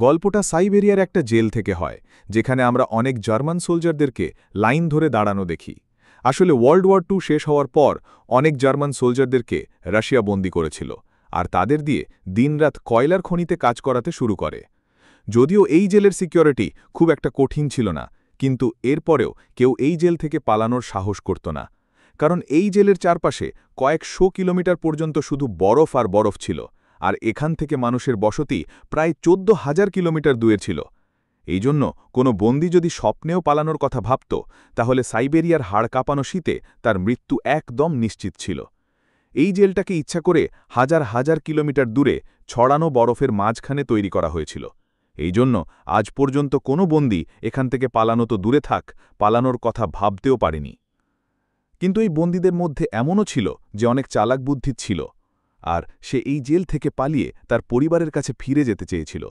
গল্পটা সাইবেরিয়ার একটা জেল থেকে হয়, যেখানে আমরা অনেক জার্মান সোলজারদেরকে লাইন ধরে দাঁড়ানো দেখি। আসলে ওয়ার্ল্ড ওয়ার II শেষ হওয়ার পর অনেক জার্মান সোলজারদেরকে রাশিয়া বন্দী করেছিল, আর তাদের দিয়ে দিনরাত কয়লার খনিতে কাজ করাতে শুরু করে। যদিও এই জেলের সিকিউরিটি খুব একটা কঠিন ছিল না, কিন্তু এরপরেও কেউ এই জেল থেকে পালানোর সাহস করত না, কারণ এই জেলের চারপাশে কয়েকশো কিলোমিটার পর্যন্ত শুধু বরফ আর বরফ ছিল, আর এখান থেকে মানুষের বসতি প্রায় 14,000 কিলোমিটার দূরে ছিল। এই জন্য কোনো বন্দী যদি স্বপ্নেও পালানোর কথা ভাবত, তাহলে সাইবেরিয়ার হাড় কাঁপানো শীতে তার মৃত্যু একদম নিশ্চিত ছিল। এই জেলটাকে ইচ্ছা করে হাজার হাজার কিলোমিটার দূরে ছড়ানো বরফের মাঝখানে তৈরি করা হয়েছিল। এই জন্য আজ পর্যন্ত কোনো বন্দী এখান থেকে পালানো তো দূরে থাক, পালানোর কথা ভাবতেও পারেনি। কিন্তু এই বন্দীদের মধ্যে এমনও ছিল যে অনেক চালাক বুদ্ধি ছিল, আর সে এই জেল থেকে পালিয়ে তার পরিবারের কাছে ফিরে যেতে চেয়েছিল।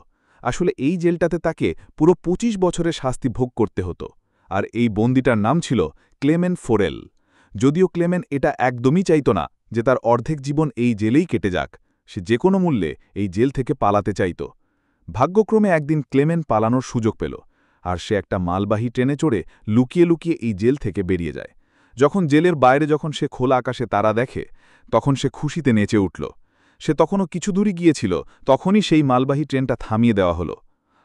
আসলে এই জেলটাতে তাকে পুরো 25 বছরের শাস্তি ভোগ করতে হতো, আর এই বন্দীটার নাম ছিল ক্লেমেন ফোরেল। যদিও ক্লেমেন এটা একদমই চাইত না যে তার অর্ধেক জীবন এই জেলেই কেটে যাক, সে যে কোনো মূল্যে এই জেল থেকে পালাতে চাইত। ভাগ্যক্রমে একদিন ক্লেমেন পালানোর সুযোগ পেল, আর সে একটা মালবাহী ট্রেনে চড়ে লুকিয়ে লুকিয়ে এই জেল থেকে বেরিয়ে যায়। যখন জেলের বাইরে সে খোলা আকাশে তারা দেখে, তখন সে খুশিতে নেচে উঠল। সে তখনও কিছু দূরই গিয়েছিল, তখনই সেই মালবাহী ট্রেনটা থামিয়ে দেওয়া হলো।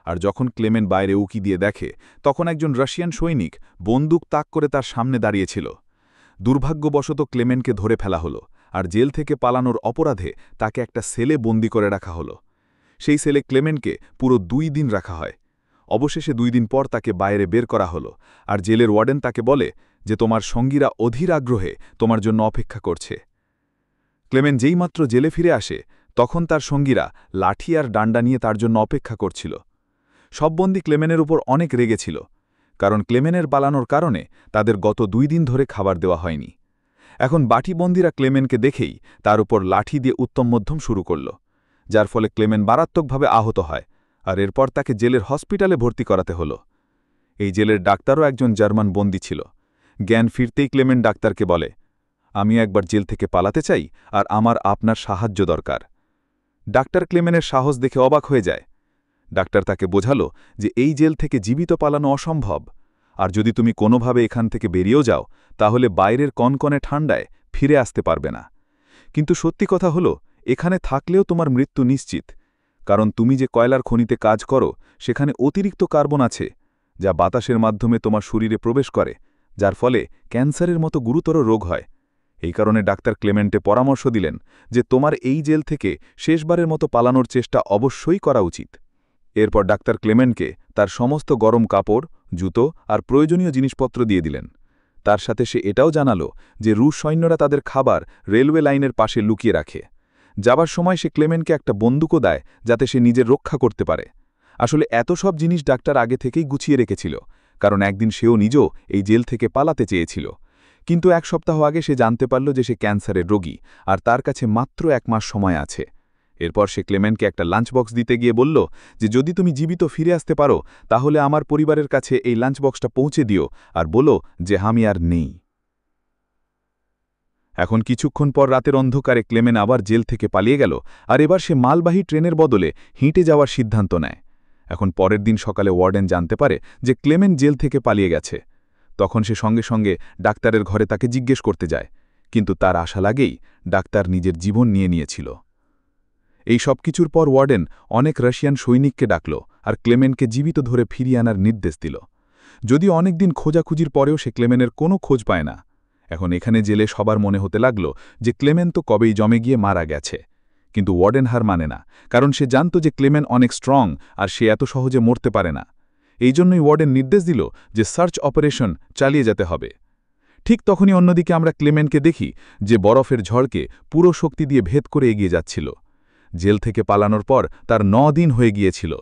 আর যখন ক্লেমেন বাইরে উকি দিয়ে দেখে, তখন একজন রাশিয়ান সৈনিক বন্দুক তাক করে তার সামনে দাঁড়িয়েছিল। দুর্ভাগ্যবশত ক্লেমেনকে ধরে ফেলা হলো, আর জেল থেকে পালানোর অপরাধে তাকে একটা সেলে বন্দি করে রাখা হলো। সেই সেলে ক্লেমেনকে পুরো 2 দিন রাখা হয়। অবশেষে 2 দিন পর তাকে বাইরে বের করা হলো, আর জেলের ওয়ার্ডেন তাকে বলে যে তোমার সঙ্গীরা অধীর আগ্রহে তোমার জন্য অপেক্ষা করছে। ক্লেমেন যেইমাত্র জেলে ফিরে আসে, তখন তার সঙ্গীরা লাঠি আর ডান্ডা নিয়ে তার জন্য অপেক্ষা করছিল। সব বন্দী ক্লেমেনের উপর অনেক রেগেছিল, কারণ ক্লেমেনের পালানোর কারণে তাদের গত 2 দিন ধরে খাবার দেওয়া হয়নি। এখন বাটিবন্দীরা ক্লেমেনকে দেখেই তার উপর লাঠি দিয়ে উত্তম মধ্যম শুরু করল, যার ফলে ক্লেমেন মারাত্মকভাবে আহত হয়, আর এরপর তাকে জেলের হসপিটালে ভর্তি করাতে হলো। এই জেলের ডাক্তারও একজন জার্মান বন্দী ছিল। জ্ঞান ফিরতেই ক্লেমেন ডাক্তারকে বলে, আমি একবার জেল থেকে পালাতে চাই, আর আমার আপনার সাহায্য দরকার। ডাক্তার ক্লেমেনের সাহস দেখে অবাক হয়ে যায়। ডাক্তার তাকে বোঝালো যে এই জেল থেকে জীবিত পালানো অসম্ভব, আর যদি তুমি কোনোভাবে এখান থেকে বেরিয়েও যাও, তাহলে বাইরের কনকনে ঠান্ডায় ফিরে আসতে পারবে না। কিন্তু সত্যি কথা হলো, এখানে থাকলেও তোমার মৃত্যু নিশ্চিত, কারণ তুমি যে কয়লার খনিতে কাজ করো সেখানে অতিরিক্ত কার্বন আছে, যা বাতাসের মাধ্যমে তোমার শরীরে প্রবেশ করে, যার ফলে ক্যান্সারের মতো গুরুতর রোগ হয়। এই কারণে ডাক্তার ক্লেমেন্টে পরামর্শ দিলেন যে তোমার এই জেল থেকে শেষবারের মতো পালানোর চেষ্টা অবশ্যই করা উচিত। এরপর ডাক্তার ক্লেমেন্টকে তার সমস্ত গরম কাপড়, জুতো আর প্রয়োজনীয় জিনিসপত্র দিয়ে দিলেন। তার সাথে সে এটাও জানালো যে রুশ সৈন্যরা তাদের খাবার রেলওয়ে লাইনের পাশে লুকিয়ে রাখে। যাবার সময় সে ক্লেমেন্টকে একটা বন্দুকও দেয়, যাতে সে নিজের রক্ষা করতে পারে। আসলে এত সব জিনিস ডাক্তার আগে থেকেই গুছিয়ে রেখেছিল, কারণ একদিন সেও নিজেও এই জেল থেকে পালাতে চেয়েছিল। কিন্তু 1 সপ্তাহ আগে সে জানতে পারল যে সে ক্যান্সারের রোগী, আর তার কাছে মাত্র 1 মাস সময় আছে। এরপর সে ক্লেমেন্টকে একটা লাঞ্চ বক্স দিতে গিয়ে বলল যে যদি তুমি জীবিত ফিরে আসতে পারো, তাহলে আমার পরিবারের কাছে এই লাঞ্চ বক্সটা পৌঁছে দিও, আর বলো যে আমি আর নেই। এখন কিছুক্ষণ পর রাতের অন্ধকারে ক্লেমেন আবার জেল থেকে পালিয়ে গেল, আর এবার সে মালবাহী ট্রেনের বদলে হেঁটে যাওয়ার সিদ্ধান্ত নেয়। এখন পরের দিন সকালে ওয়ার্ডেন জানতে পারে যে ক্লেমেন জেল থেকে পালিয়ে গেছে। তখন সে সঙ্গে সঙ্গে ডাক্তারের ঘরে তাকে জিজ্ঞেস করতে যায়, কিন্তু তার আশা লাগেই ডাক্তার নিজের জীবন নিয়েছিল। এই সব কিছুর পর ওয়ার্ডেন অনেক রাশিয়ান সৈনিককে ডাকল, আর ক্লেমেনকে জীবিত ধরে ফিরিয়ে আনার নির্দেশ দিল। যদিও অনেকদিন খোঁজাখুঁজির পরেও সে ক্লেমেনের কোনো খোঁজ পায় না। এখন এখানে জেলে সবার মনে হতে লাগল যে ক্লেমেন তো কবেই জমে গিয়ে মারা গেছে। কিন্তু ওয়ার্ডেন হার মানে না, কারণ সে জানত যে ক্লেমেন অনেক স্ট্রং, আর সে এত সহজে মরতে পারে না। এই জন্যই ওয়ার্ডেন নির্দেশ দিল যে সার্চ অপারেশন চালিয়ে যেতে হবে। ঠিক তখনই অন্যদিকে আমরা ক্লেমেনকে দেখি যে বরফের ঝড়কে পুরো শক্তি দিয়ে ভেদ করে এগিয়ে যাচ্ছিল। জেল থেকে পালানোর পর তার 9 দিন হয়ে গিয়েছিল।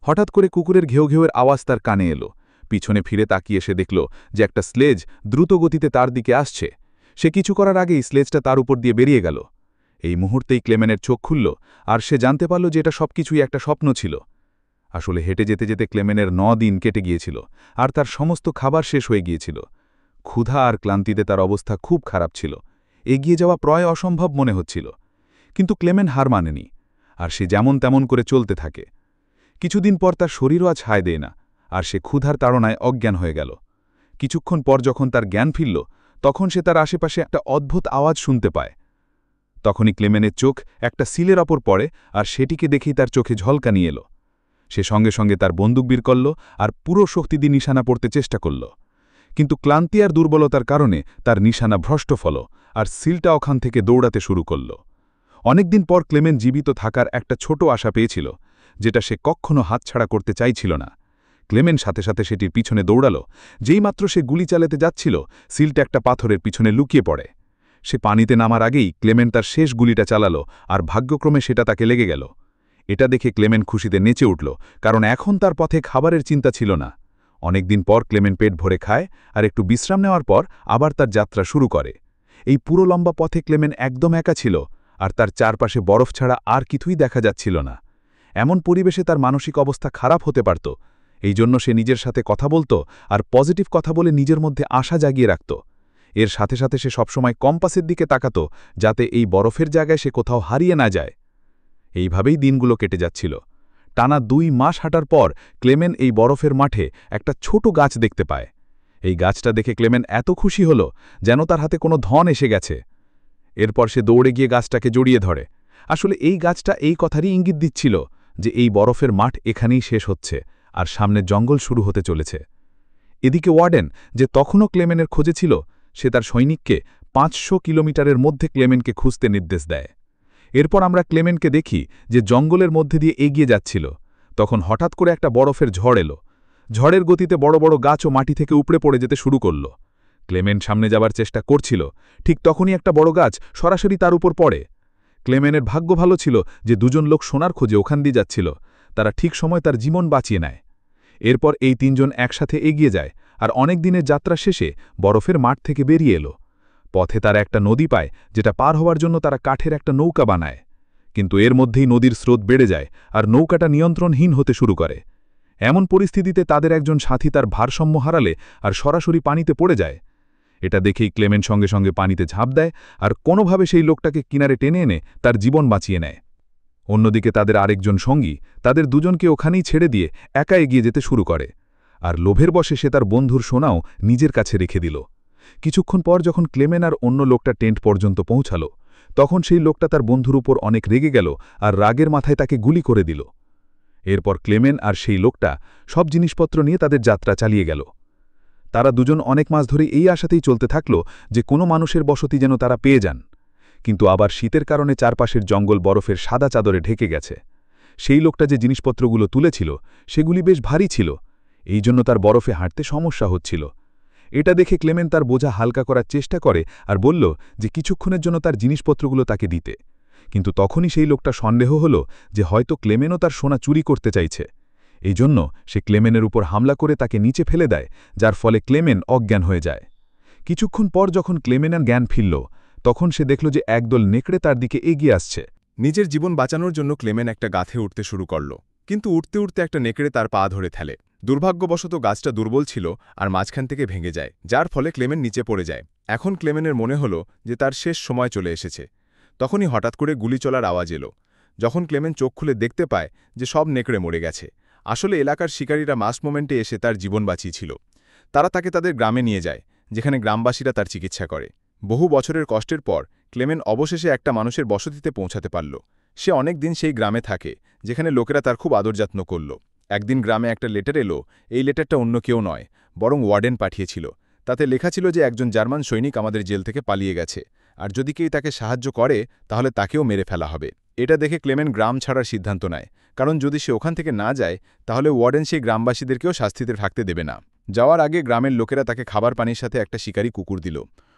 হঠাৎ করে কুকুরের ঘেউ ঘেউয়ের আওয়াজ তার কানে এলো। পিছনে ফিরে তাকিয়ে সে দেখল যে একটা স্লেজ দ্রুত গতিতে তার দিকে আসছে। সে কিছু করার আগেই স্লেজটা তার উপর দিয়ে বেরিয়ে গেল। এই মুহূর্তেই ক্লেমেনের চোখ খুলল, আর সে জানতে পারল যে এটা সবকিছুই একটা স্বপ্ন ছিল। আসলে হেঁটে যেতে যেতে ক্লেমেনের 9 দিন কেটে গিয়েছিল, আর তার সমস্ত খাবার শেষ হয়ে গিয়েছিল। ক্ষুধা আর ক্লান্তিতে তার অবস্থা খুব খারাপ ছিল। এগিয়ে যাওয়া প্রায় অসম্ভব মনে হচ্ছিল। কিন্তু ক্লেমেন হার মানেনি, আর সে যেমন তেমন করে চলতে থাকে। কিছুদিন পর তার শরীরও আজ হায় দেয় না, আর সে ক্ষুধার তাড়নায় অজ্ঞান হয়ে গেল। কিছুক্ষণ পর যখন তার জ্ঞান ফিরল, তখন সে তার আশেপাশে একটা অদ্ভুত আওয়াজ শুনতে পায়। তখনই ক্লেমেনের চোখ একটা সিলের ওপর পড়ে, আর সেটিকে দেখেই তার চোখে ঝলকানি এলো। সে সঙ্গে সঙ্গে তার বন্দুক বের করল আর পুরো শক্তি দিয়ে নিশানা পড়তে চেষ্টা করল। কিন্তু ক্লান্তি আর দুর্বলতার কারণে তার নিশানা ভ্রষ্ট ফল, আর সিলটা ওখান থেকে দৌড়াতে শুরু করল। অনেকদিন পর ক্লেমেন জীবিত থাকার একটা ছোট আশা পেয়েছিল, যেটা সে কখনো হাতছাড়া করতে চাইছিল না। ক্লেমেন সাথে সাথে সেটির পিছনে দৌড়াল। যেইমাত্র সে গুলি চালাতে যাচ্ছিল, সিলটা একটা পাথরের পিছনে লুকিয়ে পড়ে। সে পানিতে নামার আগেই ক্লেমেন তার শেষ গুলিটা চালালো, আর ভাগ্যক্রমে সেটা তাকে লেগে গেল। এটা দেখে ক্লেমেন খুশিতে নেচে উঠল, কারণ এখন তার পথে খাবারের চিন্তা ছিল না। অনেকদিন পর ক্লেমেন পেট ভরে খায়, আর একটু বিশ্রাম নেওয়ার পর আবার তার যাত্রা শুরু করে। এই পুরো লম্বা পথে ক্লেমেন একদম একা ছিল, আর তার চারপাশে বরফ ছাড়া আর কিছুই দেখা যাচ্ছিল না। এমন পরিবেশে তার মানসিক অবস্থা খারাপ হতে পারত। এই জন্য সে নিজের সাথে কথা বলত, আর পজিটিভ কথা বলে নিজের মধ্যে আশা জাগিয়ে রাখত। এর সাথে সাথে সে সবসময় কম্পাসের দিকে তাকাত, যাতে এই বরফের জায়গায় সে কোথাও হারিয়ে না যায়। এইভাবেই দিনগুলো কেটে যাচ্ছিল। টানা 2 মাস হাঁটার পর ক্লেমেন এই বরফের মাঠে একটা ছোট গাছ দেখতে পায়। এই গাছটা দেখে ক্লেমেন এত খুশি হল, যেন তার হাতে কোনো ধন এসে গেছে। এরপর সে দৌড়ে গিয়ে গাছটাকে জড়িয়ে ধরে। আসলে এই গাছটা এই কথারই ইঙ্গিত দিচ্ছিল যে এই বরফের মাঠ এখানেই শেষ হচ্ছে, আর সামনে জঙ্গল শুরু হতে চলেছে। এদিকে ওয়ার্ডেন, যে তখনও ক্লেমেনের খোঁজে ছিল, সে তার সৈনিককে 500 কিলোমিটারের মধ্যে ক্লেমেনকে খুঁজতে নির্দেশ দেয়। এরপর আমরা ক্লেমেনকে দেখি যে জঙ্গলের মধ্যে দিয়ে এগিয়ে যাচ্ছিল। তখন হঠাৎ করে একটা বরফের ঝড় এলো। ঝড়ের গতিতে বড় বড় গাছও মাটি থেকে উপড়ে পড়ে যেতে শুরু করল। ক্লেমেন সামনে যাবার চেষ্টা করছিল, ঠিক তখনই একটা বড় গাছ সরাসরি তার উপর পড়ে। ক্লেমেনের ভাগ্য ভালো ছিল যে দুজন লোক সোনার খোঁজে ওখান দিয়ে যাচ্ছিল। তারা ঠিক সময় তার জীবন বাঁচিয়ে নেয়। এরপর এই 3 জন একসাথে এগিয়ে যায়, আর অনেক দিনের যাত্রা শেষে বরফের মাঠ থেকে বেরিয়ে এলো। পথে তারা একটা নদী পায়, যেটা পার হওয়ার জন্য তারা কাঠের একটা নৌকা বানায়। কিন্তু এর মধ্যেই নদীর স্রোত বেড়ে যায়, আর নৌকাটা নিয়ন্ত্রণহীন হতে শুরু করে। এমন পরিস্থিতিতে তাদের একজন সাথী তার ভারসাম্য হারালে আর সরাসরি পানিতে পড়ে যায়। এটা দেখেই ক্লেমেন সঙ্গে সঙ্গে পানিতে ঝাঁপ দেয়, আর কোনোভাবে সেই লোকটাকে কিনারে টেনে এনে তার জীবন বাঁচিয়ে নেয়। অন্যদিকে তাদের আরেকজন সঙ্গী তাদের দুজনকে ওখানেই ছেড়ে দিয়ে একা এগিয়ে যেতে শুরু করে, আর লোভের বশে সে তার বন্ধুর সোনাও নিজের কাছে রেখে দিল। কিছুক্ষণ পর যখন ক্লেমেন আর অন্য লোকটা টেন্ট পর্যন্ত পৌঁছাল, তখন সেই লোকটা তার বন্ধুর উপর অনেক রেগে গেল, আর রাগের মাথায় তাকে গুলি করে দিল। এরপর ক্লেমেন আর সেই লোকটা সব জিনিসপত্র নিয়ে তাদের যাত্রা চালিয়ে গেল। তারা দুজন অনেক মাস ধরে এই আশাতেই চলতে থাকল যে কোনো মানুষের বসতি যেন তারা পেয়ে যান। কিন্তু আবার শীতের কারণে চারপাশের জঙ্গল বরফের সাদা চাদরে ঢেকে গেছে। সেই লোকটা যে জিনিসপত্রগুলো তুলেছিল সেগুলি বেশ ভারী ছিল, এই জন্য তার বরফে হাঁটতে সমস্যা হচ্ছিল। এটা দেখে ক্লেমেন তার বোঝা হালকা করার চেষ্টা করে আর বলল যে কিছুক্ষণের জন্য তার জিনিসপত্রগুলো তাকে দিতে। কিন্তু তখনই সেই লোকটা সন্দেহ হল যে হয়তো ক্লেমেনও তার সোনা চুরি করতে চাইছে। এই জন্য সে ক্লেমেনের উপর হামলা করে তাকে নিচে ফেলে দেয়, যার ফলে ক্লেমেন অজ্ঞান হয়ে যায়। কিছুক্ষণ পর যখন ক্লেমেনের জ্ঞান ফিরল, তখন সে দেখল যে একদল নেকড়ে তার দিকে এগিয়ে আসছে। নিজের জীবন বাঁচানোর জন্য ক্লেমেন একটা গাথে উঠতে শুরু করল, কিন্তু উঠতে উঠতে একটা নেকড়ে তার পা ধরে ফেলে। দুর্ভাগ্যবশত গাছটা দুর্বল ছিল আর মাঝখান থেকে ভেঙে যায়, যার ফলে ক্লেমেন নিচে পড়ে যায়। এখন ক্লেমেনের মনে হল যে তার শেষ সময় চলে এসেছে। তখনই হঠাৎ করে গুলি চলার আওয়াজ এলো। যখন ক্লেমেন চোখ খুলে দেখতে পায় যে সব নেকড়ে মরে গেছে। আসলে এলাকার শিকারীরা মাস মোমেন্টে এসে তার জীবন বাঁচিয়েছিল। তারা তাকে তাদের গ্রামে নিয়ে যায়, যেখানে গ্রামবাসীরা তার চিকিৎসা করে। বহু বছরের কষ্টের পর ক্লেমেন অবশেষে একটা মানুষের বসতিতে পৌঁছাতে পারল। সে অনেক দিন সেই গ্রামে থাকে, যেখানে লোকেরা তার খুব আদর যত্ন করল। একদিন গ্রামে একটা লেটার এলো। এই লেটারটা অন্য কেউ নয়, বরং ওয়ার্ডেন পাঠিয়েছিল। তাতে লেখা ছিল যে একজন জার্মান সৈনিক আমাদের জেল থেকে পালিয়ে গেছে, আর যদি কেউ তাকে সাহায্য করে তাহলে তাকেও মেরে ফেলা হবে। এটা দেখে ক্লেমেন গ্রাম ছাড়ার সিদ্ধান্ত নেয়, কারণ যদি সে ওখান থেকে না যায় তাহলে ওয়ার্ডেন সেই গ্রামবাসীদেরকেও শাস্তিতে থাকতে দেবে না। যাওয়ার আগে গ্রামের লোকেরা তাকে খাবার পানির সাথে একটা শিকারী কুকুর দিল।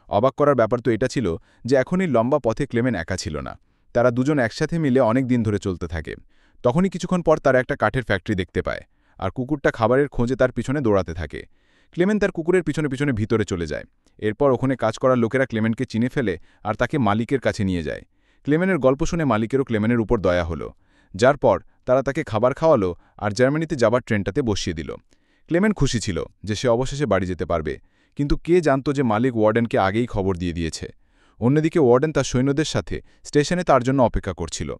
অবাক করার ব্যাপার তো এটা ছিল যে এখন এই লম্বা পথে ক্লেমেন একা ছিল না। তারা দুজন একসাথে মিলে অনেক দিন ধরে চলতে থাকে। তখনই কিছুক্ষণ পর তারা একটা কাঠের ফ্যাক্টরি দেখতে পায়, আর কুকুরটা খাবারের খোঁজে তার পিছনে দৌড়াতে থাকে। ক্লেমেন তার কুকুরের পিছনে পিছনে ভিতরে চলে যায়। এরপর ওখানে কাজ করার লোকেরা ক্লেমেনকে চিনে ফেলে আর তাকে মালিকের কাছে নিয়ে যায়। ক্লেমেনের গল্প শুনে মালিকেরও ক্লেমেনের উপর দয়া হলো, যার পর তারা তাকে খাবার খাওয়ালো আর জার্মানিতে যাবার ট্রেনটাতে বসিয়ে দিল। ক্লেমেন খুশি ছিল যে সে অবশেষে বাড়ি যেতে পারবে, কিন্তু কে জানত যে মালিক ওয়ার্ডেনকে আগেই খবর দিয়ে দিয়েছে। অন্যদিকে ওয়ার্ডেন তার সৈন্যদের সাথে স্টেশনে তার জন্য অপেক্ষা করছিল।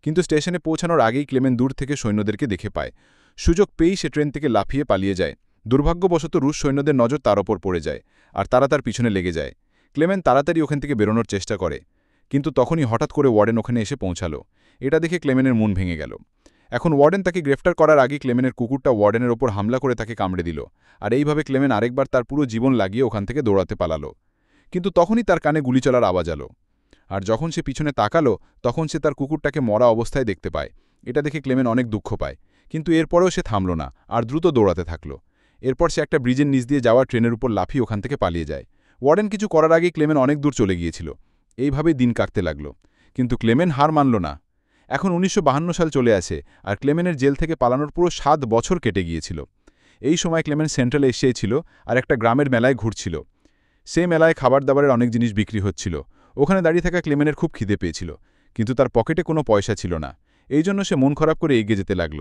কিন্তু স্টেশনে পৌঁছানোর আগেই ক্লেমেন দূর থেকে সৈন্যদেরকে দেখে পায়। সুযোগ পেয়েই সে ট্রেন থেকে লাফিয়ে পালিয়ে যায়। দুর্ভাগ্যবশত রুশ সৈন্যদের নজর তার ওপর পড়ে যায়, আর তারা তার পিছনে লেগে যায়। ক্লেমেন তাড়াতাড়ি ওখান থেকে বেরোনোর চেষ্টা করে, কিন্তু তখনই হঠাৎ করে ওয়ার্ডেন ওখানে এসে পৌঁছালো। এটা দেখে ক্লেমেনের মন ভেঙে গেল। এখন ওয়ার্ডেন তাকে গ্রেফতার করার আগে ক্লেমেনের কুকুরটা ওয়ার্ডেনের ওপর হামলা করে তাকে কামড়ে দিল, আর এইভাবে ক্লেমেন আরেকবার তার পুরো জীবন লাগিয়ে ওখান থেকে দৌড়াতে পালালো। কিন্তু তখনই তার কানে গুলি চলার আওয়াজ এলো, আর যখন সে পিছনে তাকালো তখন সে তার কুকুরটাকে মরা অবস্থায় দেখতে পায়। এটা দেখে ক্লেমেন অনেক দুঃখ পায়, কিন্তু এরপরেও সে থামল না আর দ্রুত দৌড়াতে থাকল। এরপর সে একটা ব্রিজের নিচ দিয়ে যাওয়া ট্রেনের উপর লাফিয়ে ওখান থেকে পালিয়ে যায়। ওয়ার্ডেন কিছু করার আগেই ক্লেমেন অনেক দূর চলে গিয়েছিল। এইভাবেই দিন কাটতে লাগল, কিন্তু ক্লেমেন হার মানল না। এখন ১৯৫২ সাল চলে আসে, আর ক্লেমেনের জেল থেকে পালানোর পুরো ৭ বছর কেটে গিয়েছিল। এই সময় ক্লেমেন সেন্ট্রাল এশিয়ায় ছিল আর একটা গ্রামের মেলায় ঘুরছিল। সেই মেলায় খাবার দাবারের অনেক জিনিস বিক্রি হচ্ছিল। ওখানে দাঁড়িয়ে থাকা ক্লেমেনের খুব খিদে পেয়েছিল, কিন্তু তার পকেটে কোনো পয়সা ছিল না। এই জন্য সে মন খারাপ করে এগিয়ে যেতে লাগল।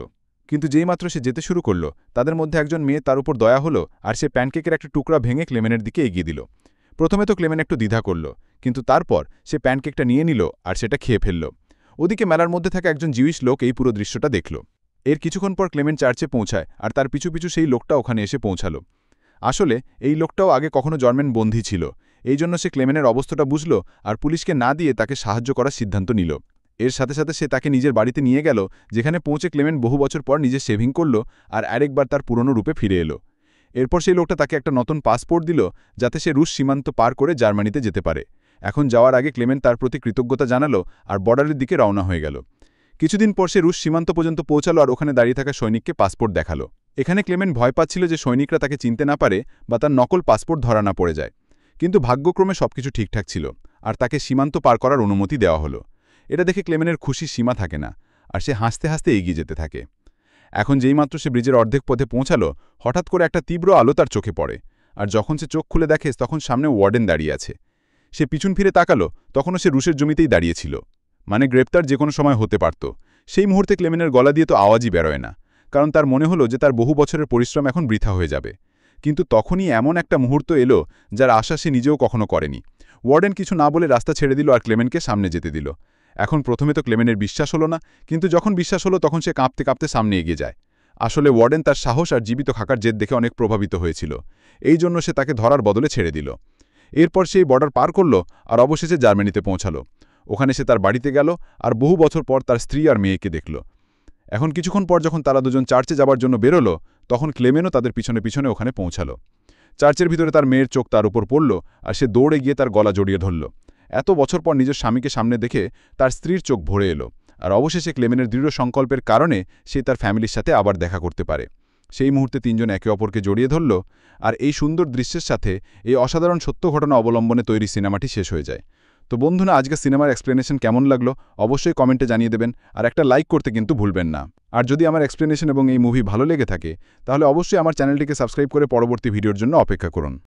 কিন্তু যেইমাত্র সে যেতে শুরু করল, তাদের মধ্যে একজন মেয়ে তার উপর দয়া হলো, আর সে প্যানকেকের একটা টুকরা ভেঙে ক্লেমেনের দিকে এগিয়ে দিল। প্রথমে তো ক্লেমেন একটু দ্বিধা করল, কিন্তু তারপর সে প্যানকেকটা নিয়ে নিল আর সেটা খেয়ে ফেলল। ওদিকে মেলার মধ্যে থাকা একজন জিউইশ লোক এই পুরো দৃশ্যটা দেখল। এর কিছুক্ষণ পর ক্লেমেন চার্চে পৌঁছায়, আর তার পিছু পিছু সেই লোকটা ওখানে এসে পৌঁছাল। আসলে এই লোকটাও আগে কখনো জার্মান বন্দী ছিল। এই জন্য সে ক্লেমেনের অবস্থাটা বুঝল, আর পুলিশকে না দিয়ে তাকে সাহায্য করার সিদ্ধান্ত নিল। এর সাথে সাথে সে তাকে নিজের বাড়িতে নিয়ে গেল, যেখানে পৌঁছে ক্লেমেন বহু বছর পর নিজে সেভিং করল আর আরেকবার তার পুরনো রূপে ফিরে এলো। এরপর সেই লোকটা তাকে একটা নতুন পাসপোর্ট দিল, যাতে সে রুশ সীমান্ত পার করে জার্মানিতে যেতে পারে। এখন যাওয়ার আগে ক্লেমেন তার প্রতি কৃতজ্ঞতা জানালো আর বর্ডারের দিকে রওনা হয়ে গেল। কিছুদিন পর সে রুশ সীমান্ত পর্যন্ত পৌঁছালো আর ওখানে দাঁড়িয়ে থাকা সৈনিককে পাসপোর্ট দেখালো। এখানে ক্লেমেন ভয় পাচ্ছিল যে সৈনিকরা তাকে চিনতে না পারে বা তার নকল পাসপোর্ট ধরা না পড়ে যায়। কিন্তু ভাগ্যক্রমে সবকিছু ঠিকঠাক ছিল, আর তাকে সীমান্ত পার করার অনুমতি দেওয়া হলো। এটা দেখে ক্লেমেনের খুশির সীমা থাকে না, আর সে হাসতে হাসতে এগিয়ে যেতে থাকে। এখন যেইমাত্র সে ব্রিজের অর্ধেক পথে পৌঁছালো, হঠাৎ করে একটা তীব্র আলো তার চোখে পড়ে, আর যখন সে চোখ খুলে দেখে তখন সামনে ওয়ার্ডেন দাঁড়িয়ে আছে। সে পিছন ফিরে তাকালো, তখনও সে রুশের জমিতেই দাঁড়িয়েছিল। মানে গ্রেপ্তার যে কোনো সময় হতে পারত। সেই মুহূর্তে ক্লেমেনের গলা দিয়ে তো আওয়াজই বেরোয় না, কারণ তার মনে হলো যে তার বহু বছরের পরিশ্রম এখন বৃথা হয়ে যাবে। কিন্তু তখনই এমন একটা মুহূর্ত এলো যার আশা সে নিজেও কখনো করেনি। ওয়ার্ডেন কিছু না বলে রাস্তা ছেড়ে দিল আর ক্লেমেনকে সামনে যেতে দিল। এখন প্রথমে তো ক্লেমেনের বিশ্বাস হলো না, কিন্তু যখন বিশ্বাস হলো তখন সে কাঁপতে কাঁপতে সামনে এগিয়ে যায়। আসলে ওয়ার্ডেন তার সাহস আর জীবিত থাকার জেদ দেখে অনেক প্রভাবিত হয়েছিল। এই জন্য সে তাকে ধরার বদলে ছেড়ে দিল। এরপর সেই বর্ডার পার করল আর অবশেষে জার্মানিতে পৌঁছালো। ওখানে সে তার বাড়িতে গেল আর বহু বছর পর তার স্ত্রী আর মেয়েকে দেখল। এখন কিছুক্ষণ পর যখন তারা দুজন চার্চে যাবার জন্য বেরোলো, তখন ক্লেমেনও তাদের পিছনে পিছনে ওখানে পৌঁছালো। চার্চের ভিতরে তার মেয়ের চোখ তার উপর পড়ল, আর সে দৌড়ে গিয়ে তার গলা জড়িয়ে ধরল। এত বছর পর নিজের স্বামীকে সামনে দেখে তার স্ত্রীর চোখ ভরে এলো, আর অবশেষে ক্লেমেনের দৃঢ় সংকল্পের কারণে সে তার ফ্যামিলির সাথে আবার দেখা করতে পারে। সেই মুহূর্তে তিনজন একে অপরকে জড়িয়ে ধরল, আর এই সুন্দর দৃশ্যের সাথে এই অসাধারণ সত্য ঘটনা অবলম্বনে তৈরি সিনেমাটি শেষ হয়ে যায়। তো বন্ধুরা, আজকে সিনেমার এক্সপ্লেনেশন কেমন লাগলো অবশ্যই কমেন্টে জানিয়ে দেবেন, আর একটা লাইক করতে কিন্তু ভুলবেন না। আর যদি আমার এক্সপ্লেনেশন এবং এই মুভি ভালো লেগে থাকে, তাহলে অবশ্যই আমার চ্যানেলটিকে সাবস্ক্রাইব করে পরবর্তী ভিডিওর জন্য অপেক্ষা করুন।